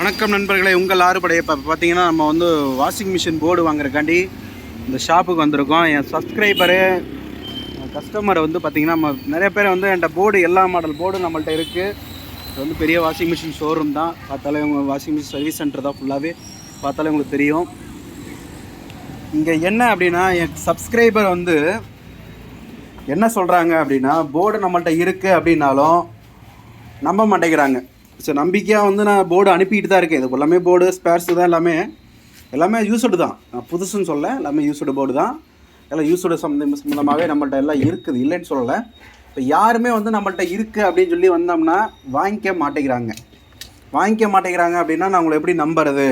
வணக்கம் நண்பர்களே, உங்கள் ஆறுபடைய பார்த்தீங்கன்னா நம்ம வந்து வாஷிங் மிஷின் போர்டு வாங்குறக்காண்டி இந்த ஷாப்புக்கு வந்திருக்கோம். என் சப்ஸ்கிரைபரு கஸ்டமர் வந்து பார்த்திங்கன்னா நம்ம நிறைய பேர் வந்து என்கிட்ட போர்டு எல்லா மாடல் போர்டு நம்மள்ட்ட இருக்குது. இது வந்து பெரிய வாஷிங் மிஷின் ஷோரூம் தான். பார்த்தாலே உங்கள் வாஷிங் மிஷின் சர்வீஸ் சென்டர் தான். ஃபுல்லாகவே பார்த்தாலே உங்களுக்கு தெரியும். இங்கே என்ன அப்படின்னா, என் சப்ஸ்கிரைபர் வந்து என்ன சொல்கிறாங்க அப்படின்னா, போர்டு நம்மள்ட்ட இருக்குது அப்படின்னாலும் நம்ப மாட்டேங்கிறாங்க. ஸோ நம்பிக்கையாக வந்து நான் போர்டு அனுப்பிட்டு தான் இருக்கேன். இது எல்லாமே போர்டு ஸ்பேர்ஸு தான், எல்லாமே யூஸ்டு தான். நான் புதுசுன்னு சொல்ல, எல்லாமே யூஸ்டு போர்டு தான். எல்லாம் யூஸ்டு சம்மந்தமாகவே நம்மள்ட்ட எல்லாம் இருக்குது, இல்லைன்னு சொல்லலை. இப்போ யாருமே வந்து நம்மள்ட்ட இருக்குது அப்படின்னு சொல்லி வந்தோம்னா வாங்கிக்க மாட்டேங்கிறாங்க அப்படின்னா நான் உங்களை எப்படி நம்புறது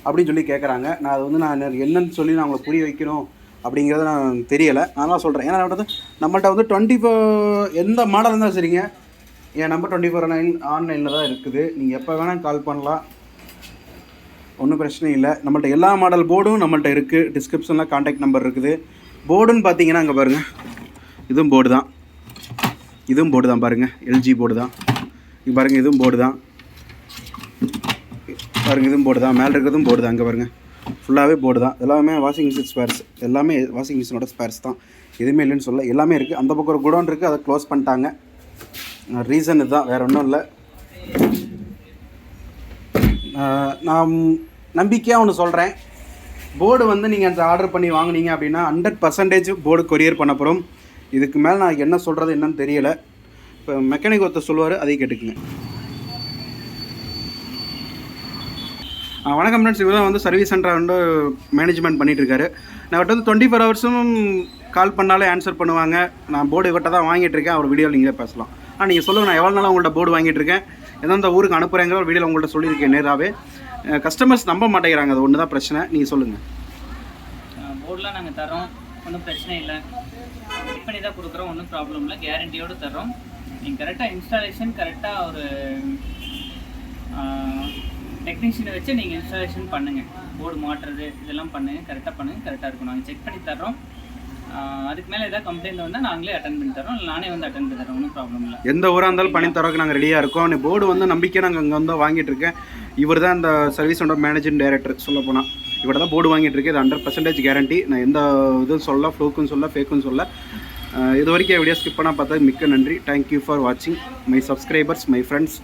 அப்படின்னு சொல்லி கேட்குறாங்க. நான் அது வந்து நான் என்னன்னு சொல்லி நான் உங்களை புரிய வைக்கணும் அப்படிங்கிறது நான் தெரியலை. நான் தான் சொல்கிறேன். ஏன்னா நம்மள்ட்ட வந்து 24 எந்த மாடல் இருந்தாலும் சரிங்க, என் நம்பர் 24/9 ஆன்லைனில் தான் இருக்குது. நீங்கள் எப்போ வேணால் கால் பண்ணலாம், ஒன்றும் பிரச்சனை இல்லை. நம்மள்ட்ட எல்லா மாடல் போர்டும் நம்மள்ட்ட இருக்குது. டிஸ்கிரிப்ஷனில் கான்டாக்ட் நம்பர் இருக்குது. போர்டுன்னு பார்த்தீங்கன்னா அங்கே பாருங்கள், இதுவும் போர்டு தான், பாருங்கள், எல்ஜி போர்டு தான். இங்கே பாருங்கள், இதுவும் போர்டு தான், இதுவும் போர்டு தான். மேலே இருக்கிறதும் போர்டு தான். அங்கே பாருங்கள், ஃபுல்லாகவே போர்டு தான். எல்லாமே வாஷிங் மிஷின் ஸ்பேர்ஸ், எல்லாமே வாஷிங் மிஷினோட ஸ்பேர்ஸ் தான். எதுவுமே இல்லைன்னு சொல்ல, எல்லாமே இருக்குது. அந்த பக்கம் ஒரு குடோன் இருக்குது, அதை க்ளோஸ் பண்ணிட்டாங்க. ரீசன் இதுதான், வேறு ஒன்றும் இல்லை. நான் நம்பிக்கையாக ஒன்று சொல்கிறேன். போர்டு வந்து நீங்கள் அந்த ஆர்டர் பண்ணி வாங்கினீங்க அப்படின்னா 100% போர்டு கொரியர் பண்ண போகிறோம். இதுக்கு மேலே நான் என்ன சொல்கிறது என்னன்னு தெரியலை. இப்போ மெக்கானிக் ஒருத்தர் சொல்லுவார், அதையும் கேட்டுக்குங்க. வணக்கம் ஃப்ரெண்ட்ஸ், இவர் தான் வந்து சர்வீஸ் சென்டரை வந்து மேனேஜ்மெண்ட் பண்ணிகிட்ருக்காரு. நான் அவர்கிட்ட வந்து 24 ஹவர்ஸும் கால் பண்ணாலே ஆன்சர் பண்ணுவாங்க. நான் போர்டு இவர்கிட்ட தான் வாங்கிட்டுருக்கேன். அவர் வீடியோவில் நீங்களே பேசலாம். நீங்கள் சொல்லுங்கள், நான் எவ்வளோ நாளாக உங்கள்கிட்ட போர்டு வாங்கிட்டுருக்கேன், எந்தெந்த ஊருக்கு அனுப்புகிறேங்கிற ஒரு வீடியோவில் உங்கள்கிட்ட சொல்லியிருக்கேன் நேராகவே. கஸ்டமர்ஸ் நம்ப மாட்டேங்கிறாங்க, அது ஒன்று தான் பிரச்சனை. நீங்கள் சொல்லுங்கள். போர்டெலாம் நாங்கள் தரோம், ஒன்றும் பிரச்சனை இல்லை. ஃபிட் பண்ணி தான் கொடுக்குறோம், ஒன்றும் ப்ராப்ளம் இல்லை. கேரண்டியோடு தரோம். நீங்கள் கரெக்டாக இன்ஸ்டாலேஷன், கரெக்டாக ஒரு டெக்னீஷியனை வச்சு நீங்கள் இன்ஸ்டாலேஷன் பண்ணுங்கள். போர்டு மாட்டுறது இதெல்லாம் பண்ணுங்கள், கரெக்டாக பண்ணுங்கள், கரெக்டாக இருக்கும். நாங்கள் செக் பண்ணி தரோம். அதுக்கு மேலே ஏதாவது கம்ப்ளைண்ட் வந்தால் நாங்களே அட்டன் பண்ணி தரோம், இல்லை நானே வந்து அட்டன் பண்ணி தரோம், ஒன்றும் ப்ராப்ளம் இல்லை. எந்த ஊராக இருந்தாலும் பண்ணி தரோக்கு நாங்கள் ரெடியாக இருக்கோம். போர்டு வந்து நம்பிக்கை நாங்கள் அங்கே வந்து வாங்கிட்டு இருக்கேன். இவர் தான் இந்த சர்வீஸோட மேனேஜிங் டைரக்டர். சொல்ல போனால் இவரை தான் போர்டு வாங்கிட்டு இருக்கேன். இது 100% கேரண்டி. நான் எந்த இதுவும் சொல்ல, ஃப்ளோக்குன்னு சொல்ல, ஃபேக்குன்னு சொல்ல. இது வரைக்கும் வீடியோ ஸ்கிப் பண்ணால் பார்த்தா மிக்க நன்றி. தேங்க்யூ ஃபார் வாட்சிங் மை சப்ஸ்கிரைபர்ஸ், மை ஃப்ரெண்ட்ஸ்.